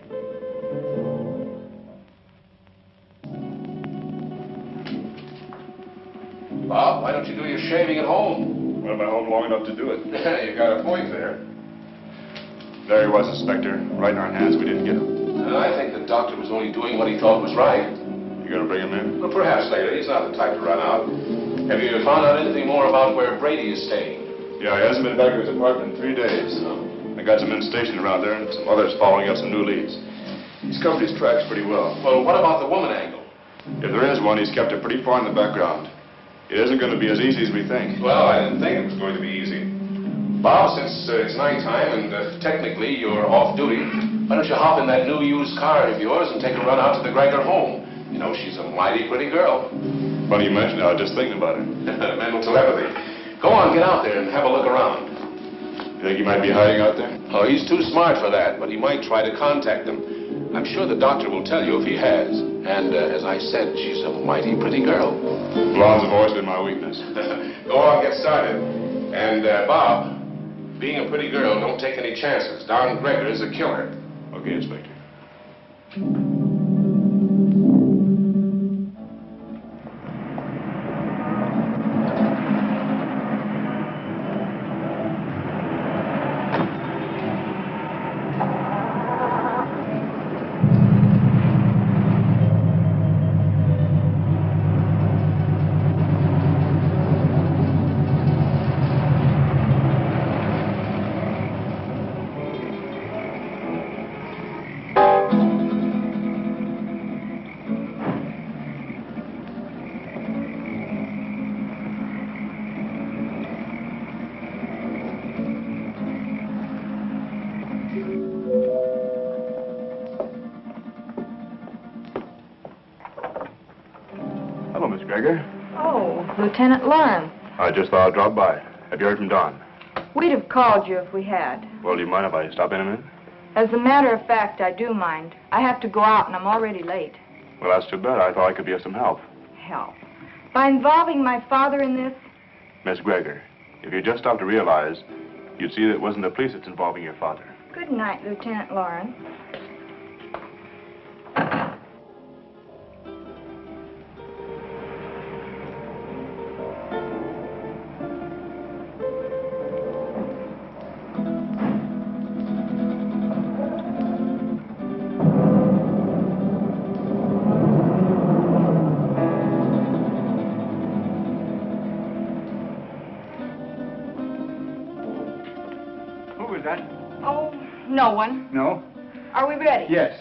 Speaker 3: Bob, why don't you do your shaving at home?
Speaker 4: Well, I'm at home long enough to do it.
Speaker 3: You got a point there.
Speaker 4: There he was, Inspector. Right in our hands. We didn't get him.
Speaker 3: I think the doctor was only doing what he thought was right.
Speaker 4: You gonna bring him in?
Speaker 3: Well, perhaps later. He's not the type to run out. Have you found out anything more about where Brady is staying?
Speaker 4: Yeah, he hasn't been back to his apartment in 3 days. I got some men stationed around there and some others following up some new leads. He's covered his tracks pretty well.
Speaker 3: Well, what about the woman angle?
Speaker 4: If there is one, he's kept it pretty far in the background. It isn't going to be as easy as we think.
Speaker 3: Well, I didn't think it was going to be easy. Bob, since it's nighttime and technically you're off duty, why don't you hop in that new used car of yours and take a run out to the Gregor home? You know, she's a mighty pretty girl.
Speaker 4: Funny you mention it. I was just thinking about it.
Speaker 3: Mental telepathy. Go on, get out there and have a look around.
Speaker 4: You think he might be hiding out there?
Speaker 3: Oh, he's too smart for that, but he might try to contact them. I'm sure the doctor will tell you if he has. And as I said, she's a mighty pretty girl.
Speaker 4: Blondes have always been my weakness.
Speaker 3: Go on, get started. And, Bob, being a pretty girl, don't take any chances. Don Gregor is a killer.
Speaker 4: Okay, Inspector. Hello, Miss Gregor.
Speaker 2: Oh, Lieutenant Lauren.
Speaker 4: I just thought I'd drop by. Have you heard from Don?
Speaker 2: We'd have called you if we had.
Speaker 4: Well, do you mind if I stop in a minute?
Speaker 2: As a matter of fact, I do mind. I have to go out and I'm already late.
Speaker 4: Well, that's too bad. I thought I could be of some help.
Speaker 2: Help? By involving my father in this?
Speaker 4: Miss Gregor, if you just stop to realize, you'd see that it wasn't the police that's involving your father.
Speaker 2: Good night, Lieutenant Lauren. Oh, no one.
Speaker 6: No?
Speaker 2: Are we ready?
Speaker 6: Yes.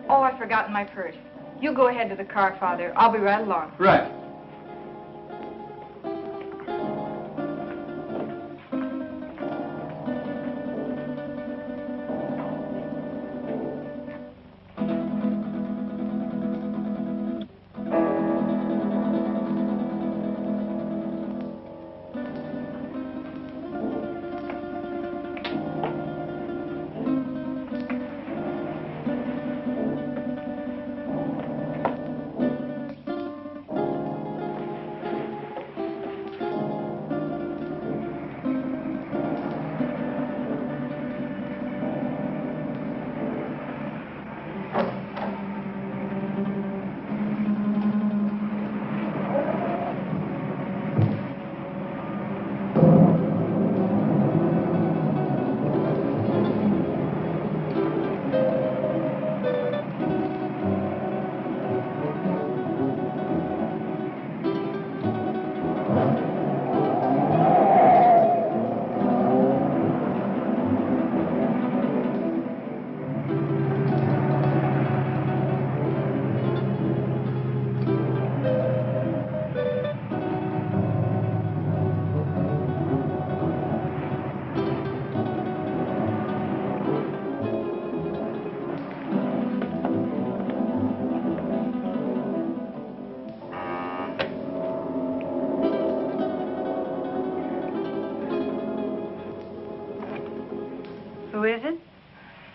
Speaker 2: Oh, I've forgotten my purse. You go ahead to the car, Father. I'll be right along.
Speaker 6: Right.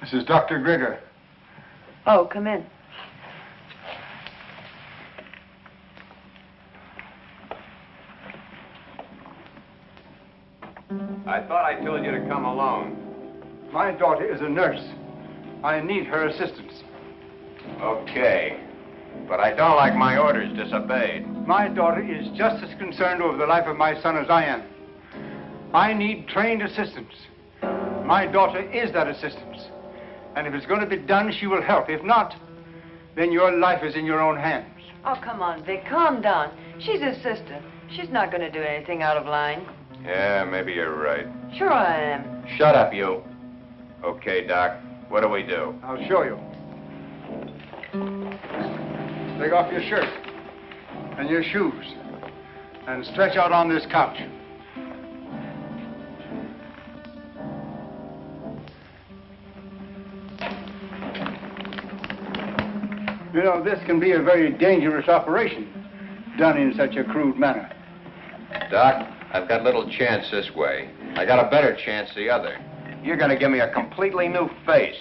Speaker 6: This is Dr. Grigger.
Speaker 11: Oh, come in.
Speaker 1: I thought I told you to come alone.
Speaker 6: My daughter is a nurse. I need her assistance.
Speaker 1: Okay. But I don't like my orders disobeyed.
Speaker 6: My daughter is just as concerned over the life of my son as I am. I need trained assistance. My daughter is that assistance. And if it's going to be done, she will help. If not, then your life is in your own hands.
Speaker 11: Oh, come on, Vic. Calm down. She's his sister. She's not going to do anything out of line.
Speaker 1: Yeah, maybe you're right.
Speaker 11: Sure I am.
Speaker 1: Shut up, you. Okay, Doc. What do we do?
Speaker 6: I'll show you. Take off your shirt and your shoes and stretch out on this couch. You know, this can be a very dangerous operation done in such a crude manner.
Speaker 1: Doc, I've got little chance this way. I got a better chance the other. You're going to give me a completely new face.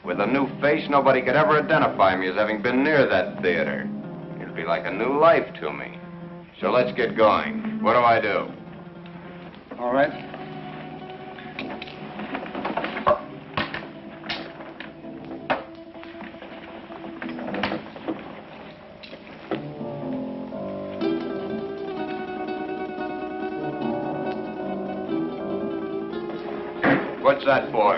Speaker 1: With a new face, nobody could ever identify me as having been near that theater. It'll be like a new life to me. So let's get going. What do I do?
Speaker 6: All right.
Speaker 1: What's that for?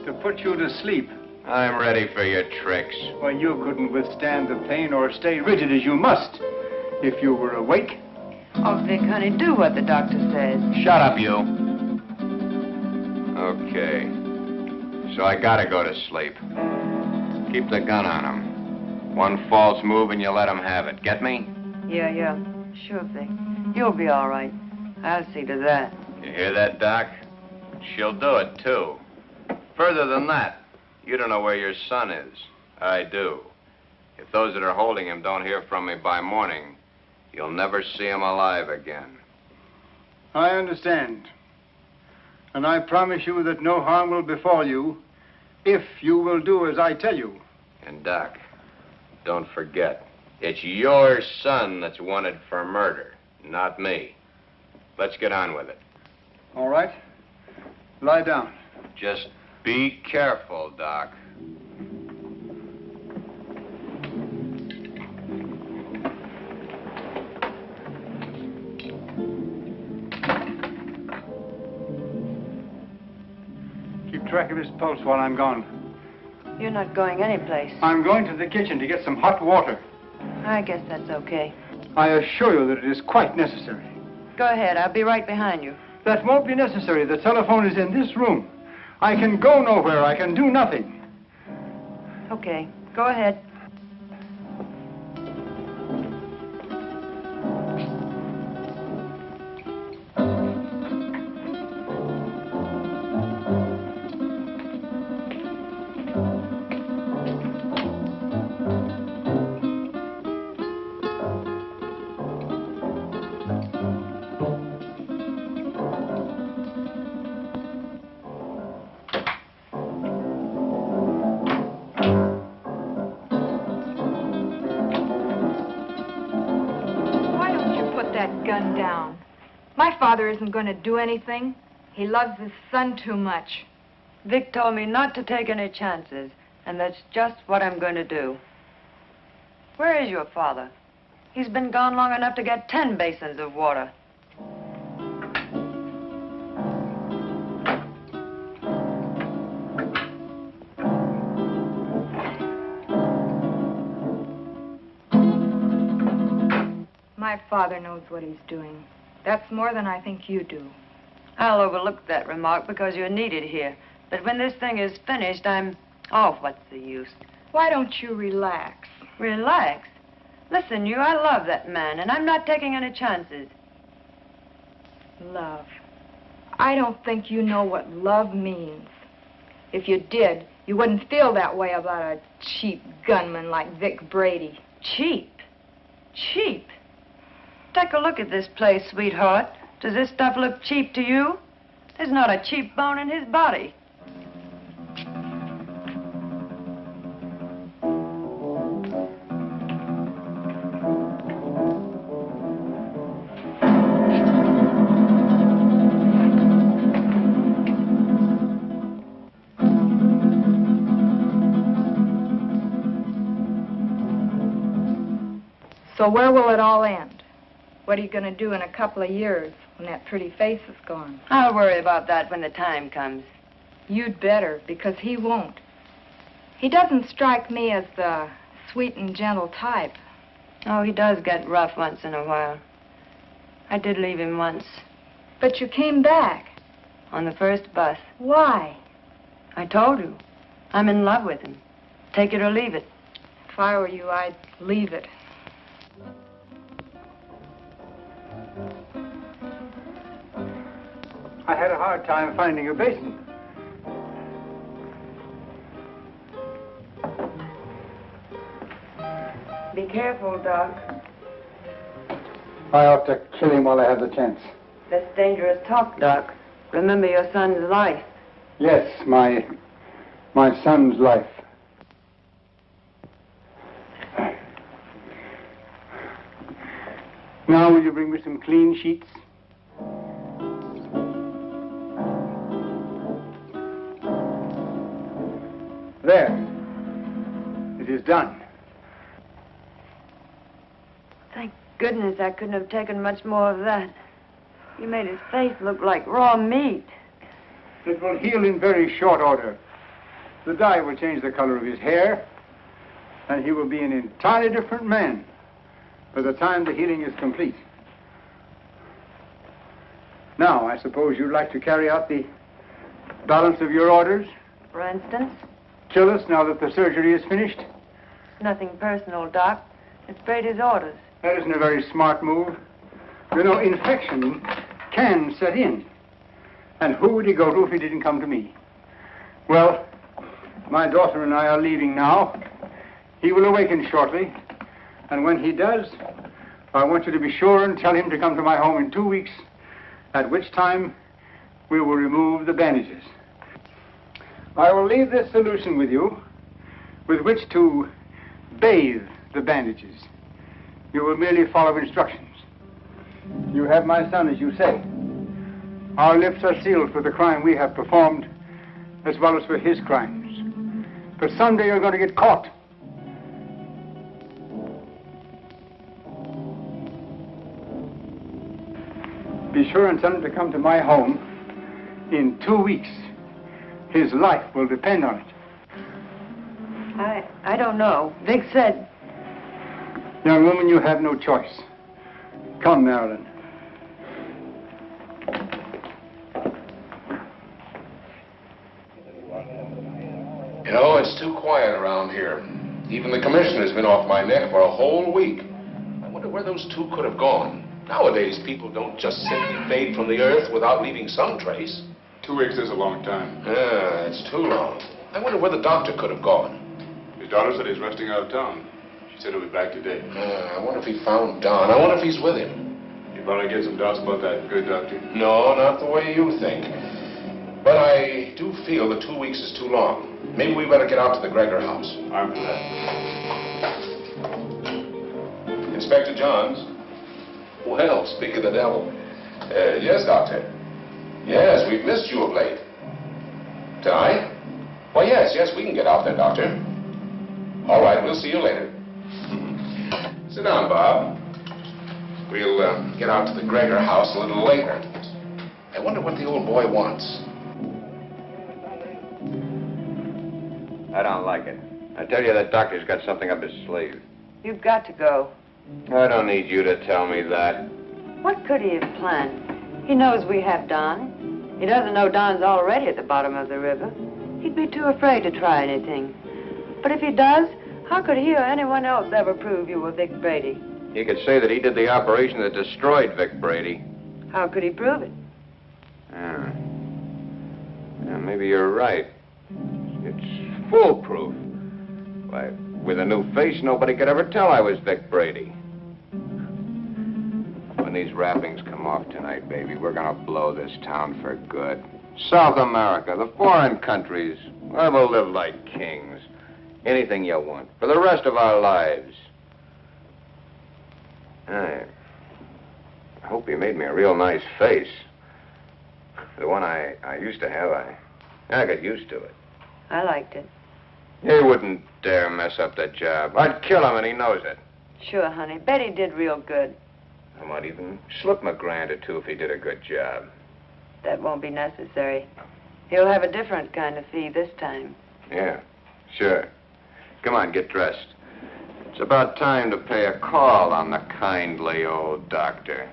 Speaker 6: To put you to sleep.
Speaker 1: I'm ready for your tricks.
Speaker 6: Well, you couldn't withstand the pain or stay rigid as you must if you were awake.
Speaker 11: Oh, Vic, honey, do what the doctor says.
Speaker 1: Shut up, you. Okay. So I gotta go to sleep. Keep the gun on him. One false move and you let him have it. Get me?
Speaker 11: Yeah. Sure, Vic. You'll be all right. I'll see to that.
Speaker 1: You hear that, Doc? She'll do it, too. Further than that, you don't know where your son is. I do. If those that are holding him don't hear from me by morning, you'll never see him alive again.
Speaker 6: I understand. And I promise you that no harm will befall you if you will do as I tell you.
Speaker 1: And, Doc, don't forget, it's your son that's wanted for murder, not me. Let's get on with it.
Speaker 6: All right. Lie down.
Speaker 1: Just be careful, Doc.
Speaker 6: Keep track of his pulse while I'm gone.
Speaker 11: You're not going anyplace.
Speaker 6: I'm going to the kitchen to get some hot water.
Speaker 11: I guess that's okay.
Speaker 6: I assure you that it is quite necessary.
Speaker 11: Go ahead. I'll be right behind you.
Speaker 6: That won't be necessary. The telephone is in this room. I can go nowhere. I can do nothing.
Speaker 11: Okay. Go ahead.
Speaker 2: Gun down. My father isn't going to do anything. He loves his son too much.
Speaker 11: Vic told me not to take any chances, and that's just what I'm going to do. Where is your father? He's been gone long enough to get 10 basins of water.
Speaker 2: My father knows what he's doing. That's more than I think you do.
Speaker 11: I'll overlook that remark because you're needed here. But when this thing is finished, Oh, what's the use?
Speaker 2: Why don't you relax?
Speaker 11: Relax? Listen, I love that man, and I'm not taking any chances.
Speaker 2: Love. I don't think you know what love means. If you did, you wouldn't feel that way about a cheap gunman like Vic Brady.
Speaker 11: Cheap? Cheap? Take a look at this place, sweetheart. Does this stuff look cheap to you? There's not a cheap bone in his body.
Speaker 2: So where will it all end? What are you going to do in a couple of years when that pretty face is gone?
Speaker 11: I'll worry about that when the time comes.
Speaker 2: You'd better, because he won't. He doesn't strike me as the sweet and gentle type.
Speaker 11: Oh, he does get rough once in a while. I did leave him once.
Speaker 2: But you came back.
Speaker 11: On the first bus.
Speaker 2: Why?
Speaker 11: I told you. I'm in love with him. Take it or leave it.
Speaker 2: If I were you, I'd leave it.
Speaker 6: I had a hard time finding a basin.
Speaker 11: Be careful, Doc.
Speaker 6: I ought to kill him while I have the chance.
Speaker 11: That's dangerous talk, Doc. Remember your son's life.
Speaker 6: Yes, my son's life. Now, will you bring me some clean sheets? There. It is done.
Speaker 11: Thank goodness I couldn't have taken much more of that. You made his face look like raw meat.
Speaker 6: It will heal in very short order. The dye will change the color of his hair, and he will be an entirely different man by the time the healing is complete. Now, I suppose you'd like to carry out the balance of your orders?
Speaker 11: For instance?
Speaker 6: Kill us now that the surgery is finished?
Speaker 11: Nothing personal, Doc. It's Brady's orders.
Speaker 6: That isn't a very smart move. You know, infection can set in. And who would he go to if he didn't come to me? Well, my daughter and I are leaving now. He will awaken shortly. And when he does, I want you to be sure and tell him to come to my home in 2 weeks, at which time we will remove the bandages. I will leave this solution with you, with which to bathe the bandages. You will merely follow instructions. You have my son, as you say. Our lips are sealed for the crime we have performed, as well as for his crimes. But someday you're going to get caught. Be sure and tell him to come to my home in 2 weeks. His life will depend on it.
Speaker 11: I don't know. Vic said...
Speaker 6: Young woman, you have no choice. Come, Marilyn.
Speaker 3: You know, it's too quiet around here. Even the commissioner's been off my neck for a whole week. I wonder where those two could have gone. Nowadays, people don't just simply fade from the earth without leaving some trace.
Speaker 4: 2 weeks is a long time.
Speaker 3: Yeah, it's too long. I wonder where the doctor could have gone.
Speaker 4: His daughter said he's resting out of town. She said he'll be back today.
Speaker 3: I wonder if he found Don. I wonder if he's with him.
Speaker 4: You probably get some doubts about that, good doctor.
Speaker 3: No, not the way you think. But I do feel that 2 weeks is too long. Maybe we better get out to the Gregor house.
Speaker 4: I'm for that.
Speaker 3: Inspector Johns. Well, speak of the devil. Yes, Doctor. Yes, we've missed you of late. Tonight? Well, yes, we can get out there, Doctor. All right, we'll see you later. Sit down, Bob. We'll get out to the Gregor house a little later. I wonder what the old boy wants.
Speaker 1: I don't like it. I tell you, that doctor's got something up his sleeve.
Speaker 11: You've got to go.
Speaker 1: I don't need you to tell me that.
Speaker 11: What could he have planned? He knows we have Don. He doesn't know Don's already at the bottom of the river. He'd be too afraid to try anything. But if he does, how could he or anyone else ever prove you were Vic Brady?
Speaker 1: He could say that he did the operation that destroyed Vic Brady.
Speaker 11: How could he prove it?
Speaker 1: Yeah, maybe you're right. It's foolproof. Why, with a new face, nobody could ever tell I was Vic Brady. When these wrappings come off tonight, baby, we're gonna blow this town for good. South America, the foreign countries, where we'll live like kings. Anything you want, for the rest of our lives. I hope you made me a real nice face. The one I used to have, I got used to it.
Speaker 11: I liked it.
Speaker 1: He wouldn't dare mess up the job. I'd kill him, and he knows it.
Speaker 11: Sure, honey. Betty did real good.
Speaker 1: I might even slip him $1,000 or $2 if he did a good job.
Speaker 11: That won't be necessary. He'll have a different kind of fee this time.
Speaker 1: Yeah, sure. Come on, get dressed. It's about time to pay a call on the kindly old doctor.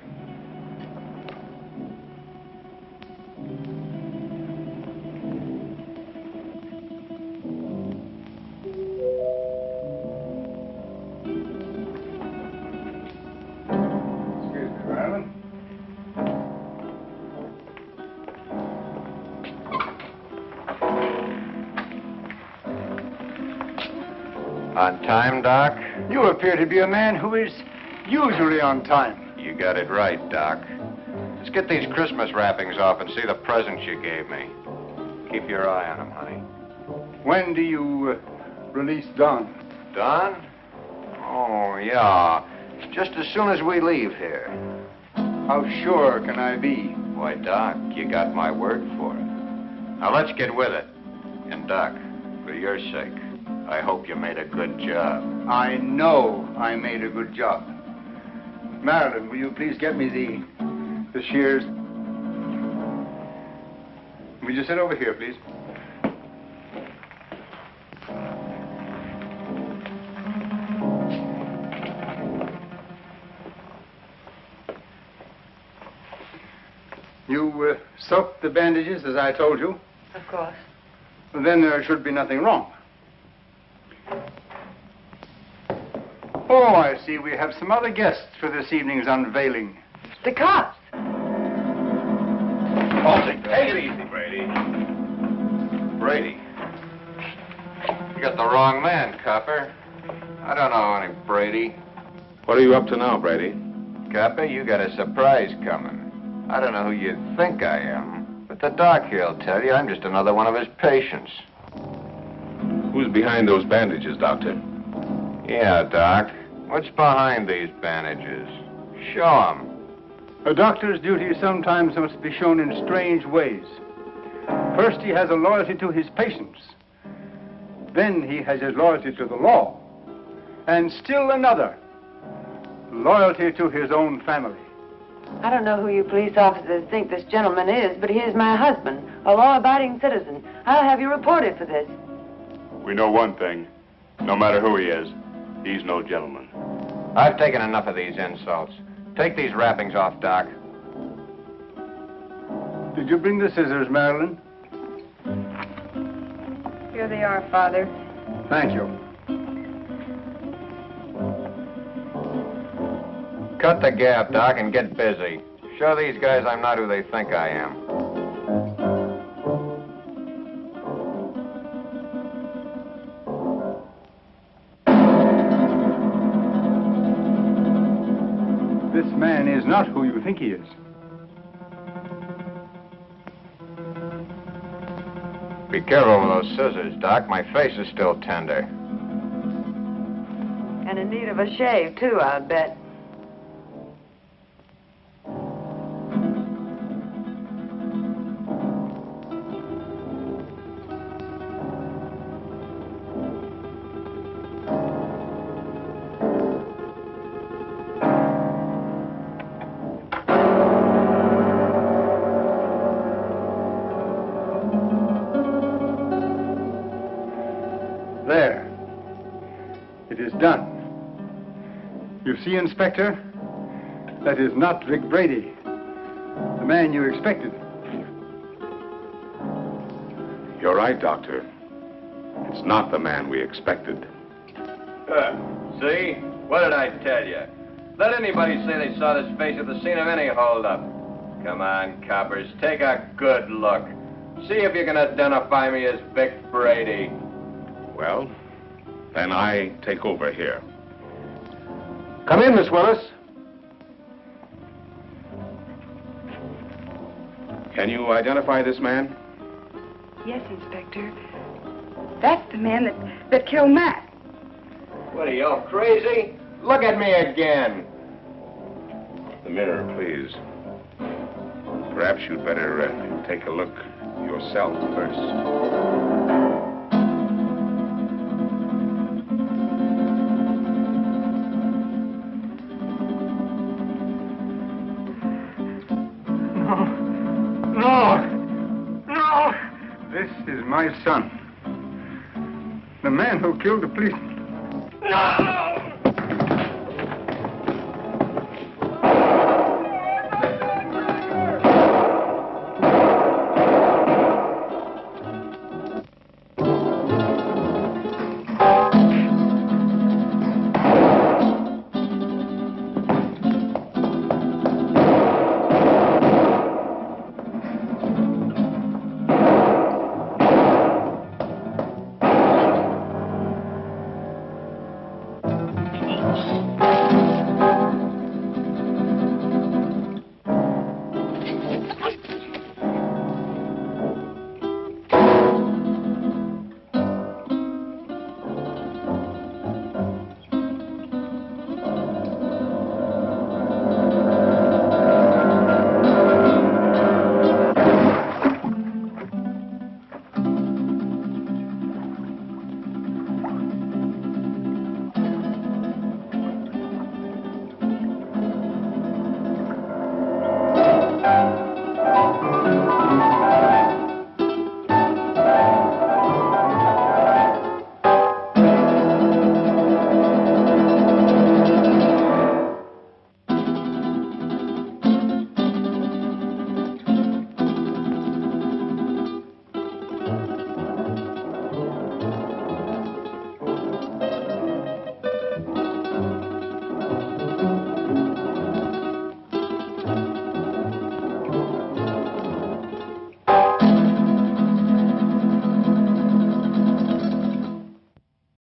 Speaker 6: Excuse me, Marilyn.
Speaker 1: On time, Doc?
Speaker 6: You appear to be a man who is usually on time.
Speaker 1: You got it right, Doc. Let's get these Christmas wrappings off and see the presents you gave me. Keep your eye on them, honey.
Speaker 6: When do you release Don?
Speaker 1: Don? Oh, yeah. Just as soon as we leave here.
Speaker 6: How sure can I be?
Speaker 1: Why, Doc, you got my word for it. Now, let's get with it. And, Doc, for your sake, I hope you made a good job.
Speaker 6: I know I made a good job. Marilyn, will you please get me the shears? Will you sit over here, please? You soaked the bandages as I told you?
Speaker 11: Of course.
Speaker 6: Well, then there should be nothing wrong. Oh, I see. We have some other guests for this evening's unveiling.
Speaker 11: The cops.
Speaker 1: Oh, take it easy, Brady. Brady. You got the wrong man, copper. I don't know any Brady.
Speaker 3: What are you up to now, Brady?
Speaker 1: Copper, you got a surprise coming. I don't know who you think I am, but the doc here'll tell you I'm just another one of his patients.
Speaker 3: Who's behind those bandages, Doctor?
Speaker 1: Yeah, Doc. What's behind these bandages? Show 'em.
Speaker 6: A doctor's duty sometimes must be shown in strange ways. First, he has a loyalty to his patients. Then he has his loyalty to the law. And still another, loyalty to his own family.
Speaker 11: I don't know who you police officers think this gentleman is, but he is my husband, a law-abiding citizen. I'll have you reported for this.
Speaker 4: We know one thing. No matter who he is, he's no gentleman.
Speaker 1: I've taken enough of these insults. Take these wrappings off, Doc.
Speaker 6: Did you bring the scissors, Marilyn?
Speaker 2: Here they are, Father.
Speaker 6: Thank you.
Speaker 1: Cut the gap, Doc, and get busy. Show these guys I'm not who they think I am.
Speaker 6: This man is not who you think he is.
Speaker 1: Be careful with those scissors, Doc. My face is still tender.
Speaker 11: And in need of a shave, too, I'll bet.
Speaker 6: There. It is done. You see, Inspector? That is not Vic Brady, the man you expected.
Speaker 3: You're right, Doctor. It's not the man we expected.
Speaker 1: See? What did I tell you? Let anybody say they saw this face at the scene of any holdup. Come on, coppers, take a good look. See if you can identify me as Vic Brady.
Speaker 3: Well, then I take over here.
Speaker 6: Come in, Miss Willis.
Speaker 3: Can you identify this man?
Speaker 12: Yes, Inspector. That's the man that killed Matt.
Speaker 1: What are you, all crazy? Look at me again.
Speaker 3: The mirror, please. Perhaps you'd better take a look yourself first.
Speaker 6: is my son. The man who killed the policeman. No!